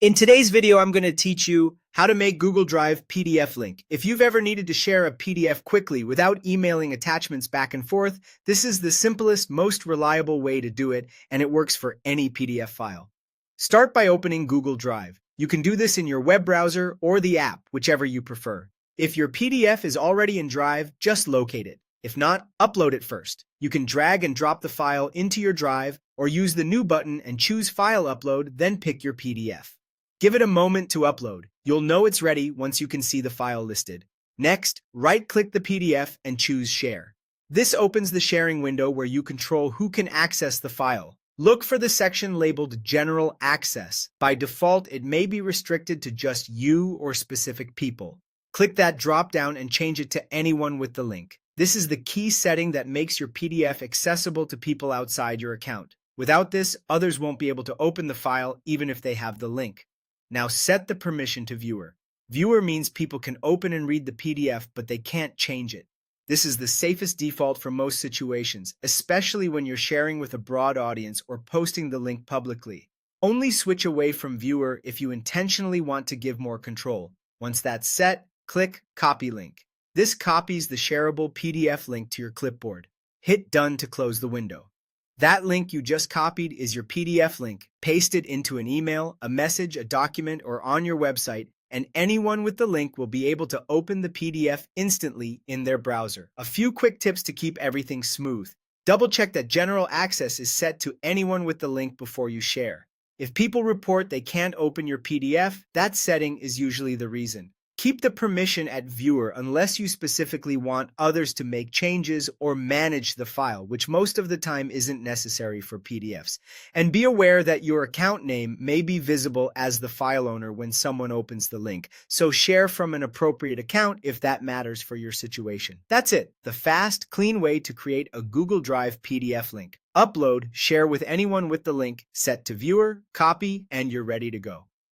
In today's video, I'm going to teach you how to make Google Drive PDF link. If you've ever needed to share a PDF quickly without emailing attachments back and forth, this is the simplest, most reliable way to do it, and it works for any PDF file. Start by opening Google Drive. You can do this in your web browser or the app, whichever you prefer. If your PDF is already in Drive, just locate it. If not, upload it first. You can drag and drop the file into your Drive or use the New button and choose File Upload, then pick your PDF. Give it a moment to upload. You'll know it's ready once you can see the file listed. Next, right-click the PDF and choose Share. This opens the sharing window where you control who can access the file. Look for the section labeled General Access. By default, it may be restricted to just you or specific people. Click that drop-down and change it to anyone with the link. This is the key setting that makes your PDF accessible to people outside your account. Without this, others won't be able to open the file even if they have the link. Now set the permission to Viewer. Viewer means people can open and read the PDF, but they can't change it. This is the safest default for most situations, especially when you're sharing with a broad audience or posting the link publicly. Only switch away from Viewer if you intentionally want to give more control. Once that's set, click Copy Link. This copies the shareable PDF link to your clipboard. Hit Done to close the window. That link you just copied is your PDF link. Paste it into an email, a message, a document, or on your website, and anyone with the link will be able to open the PDF instantly in their browser. A few quick tips to keep everything smooth. Double-check that general access is set to anyone with the link before you share. If people report they can't open your PDF, that setting is usually the reason. Keep the permission at Viewer unless you specifically want others to make changes or manage the file, which most of the time isn't necessary for PDFs. And be aware that your account name may be visible as the file owner when someone opens the link, so share from an appropriate account if that matters for your situation. That's it, the fast, clean way to create a Google Drive PDF link. Upload, share with anyone with the link, set to Viewer, copy, and you're ready to go.